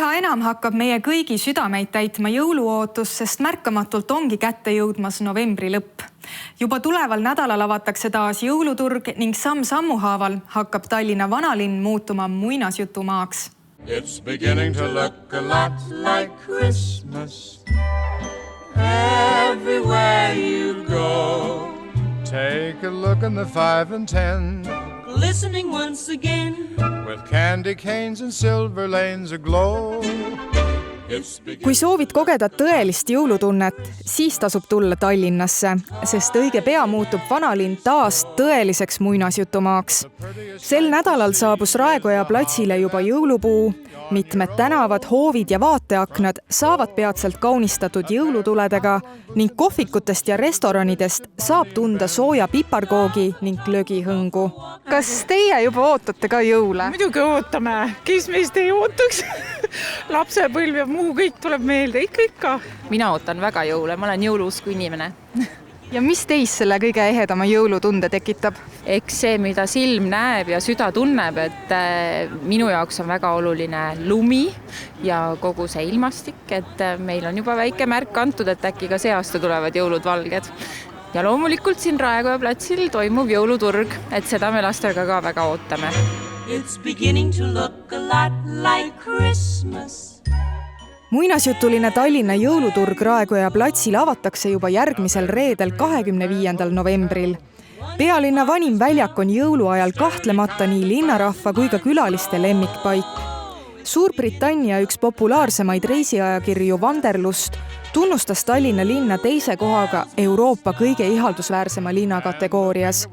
Üha enam hakkab meie kõigi südameid täitma jõuluootus, sest märkamatult ongi kätte jõudmas novembri lõpp. Juba tuleval nädalal avatakse taas jõuluturg ning samm-sammu haaval hakkab Tallinna vanalinn muutuma muinasjutumaaks. It's beginning to look a lot like Christmas everywhere you go. Take a look in the 5 and 10, glistening once again, with candy canes and silver lanes aglow. Kui soovid kogeda tõelist jõulutunnet, siis tasub tulla Tallinnasse, sest õige pea muutub vanalinn taas tõeliseks muinasjutumaaks. Sel nädalal saabus Raekoja platsile juba jõulupuu, mitmed tänavad, hoovid ja vaateaknad saavad peatselt kaunistatud jõulutuledega ning kohvikutest ja restoranidest saab tunda sooja piparkoogi ning lögihõngu. Kas teie juba ootate ka jõule? Muidugi ootame, kes meist ei ootaks. Lapsepõlv ja muu kõik tuleb meelde, ikka. Mina ootan väga jõule, ma olen jõuluusku inimene. Ja mis teis selle kõige ehedama jõulutunde tekitab? Eks see, mida silm näeb ja süda tunneb, et minu jaoks on väga oluline lumi ja kogu see ilmastik, et meil on juba väike märk antud, et äkki ka see aasta tulevad jõulud valged. Ja loomulikult siin Raekoja platsil toimub jõuluturg, et seda me lastega ka väga ootame. It's beginning to look a lot like Christmas. Muinasjutuline Tallinna jõuluturg Raekoja platsil avatakse juba järgmisel reedel 25. novembril. Pealinna vanim väljak on jõuluajal kahtlemata nii linnarahva kui ka külaliste lemmikpaik. Suurbritannia üks populaarsemaid reisiajakirju Wanderlust tunnustas Tallinna linna teise kohaga Euroopa kõige ihaldusväärsema linna kategoorias.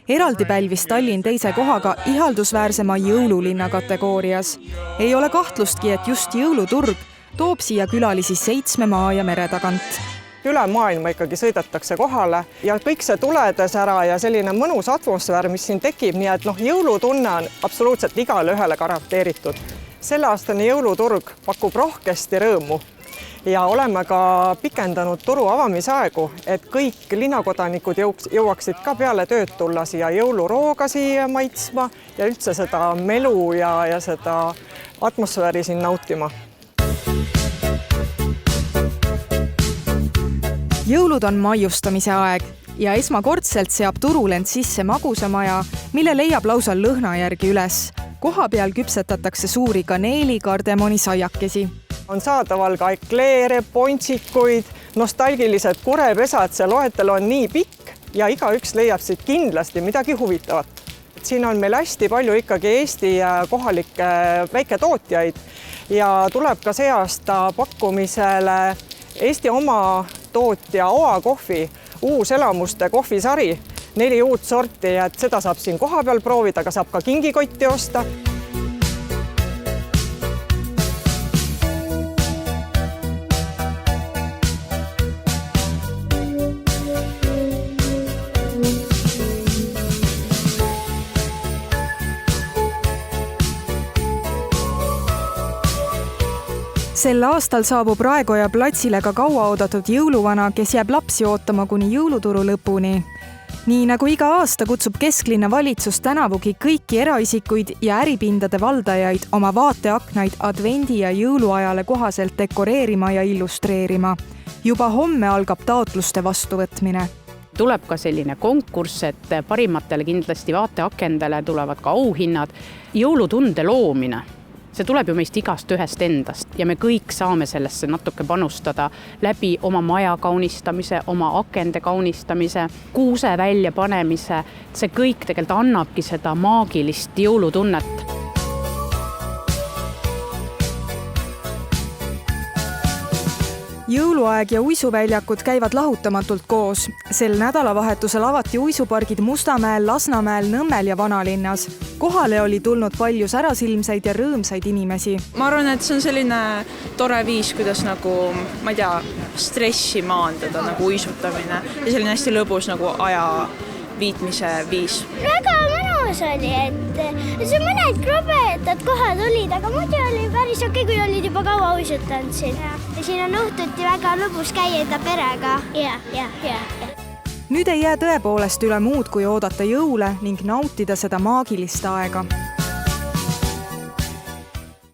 Eraldi pälvis Tallinn teise kohaga ihaldusväärsema jõululinna kategoorias. Ei ole kahtlustki, et just jõuluturg toob siia külalisi 7 maa ja mere tagant. Üle maailma ikkagi sõidetakse kohale ja kõik see tuledes ära ja selline mõnus atmosfäär, mis siin tekib, nii et jõulutunne on absoluutselt igale ühele garanteeritud. Selle aastane jõuluturg pakub rohkesti rõõmu ja oleme ka pikendanud turu avamisaegu, et kõik linnakodanikud jõuaksid ka peale tööd tulla siia jõulurooga siia maitsma ja üldse seda melu ja seda atmosfääri siin nautima. Jõulud on maiustamise aeg ja esmakordselt seab turulend sisse magusamaja, mille leiab lausa lõhna järgi üles. Koha peal küpsetatakse suuri kaneeli, kardemoni saiakesi. On saadaval ka ekleere, pontsikuid, nostalgilised kurepesad, see loetelu on nii pikk ja igaüks leiab siit kindlasti midagi huvitavat. Siin on meil hästi palju ikkagi Eesti kohalikke väiketootjaid ja tuleb ka see aasta pakkumisele Eesti oma tootja Oa kohvi, uus elamuste kohvisari, 4 uut sorti, et seda saab siin koha peal proovida, aga saab ka kingikotti osta. Sel aastal saabub Raekoja platsile ka kaua oodatud jõuluvana, kes jääb lapsi ootama kuni jõuluturu lõpuni. Nii nagu iga aasta kutsub kesklinna valitsus tänavugi kõiki eraisikuid ja äripindade valdajaid oma vaateaknaid advendi ja jõuluajale kohaselt dekoreerima ja illustreerima. Juba homme algab taotluste vastuvõtmine. Tuleb ka selline konkurss, et parimatele kindlasti vaateakendele tulevad ka auhinnad. Jõulutunde loomine. See tuleb ju meist igast ühest endast ja me kõik saame sellesse natuke panustada läbi oma maja kaunistamise, oma akende kaunistamise, kuuse välja panemise. See kõik tegelikult annabki seda maagilist jõulutunnet. Jõuluaeg ja uisuväljakud käivad lahutamatult koos. Sel nädalavahetusel avati uisupargid Mustamäel, Lasnamäel, Nõmmel ja Vanalinnas. Kohale oli tulnud palju särasilmseid ja rõõmsaid inimesi. Ma arvan, et see on selline tore viis, kuidas stressi maandada, uisutamine ja selline hästi lõbus aja viitmise viis. Väga mõnus oli, et see mõned krobedad kohad olid, aga muidu oli päris okei, kui olid juba kaua uisutanud siin. Ja siin on õhtuti väga lõbus käia perega. Ja. Nüüd ei jää tõepoolest üle muud kui oodata jõule ning nautida seda maagilist aega.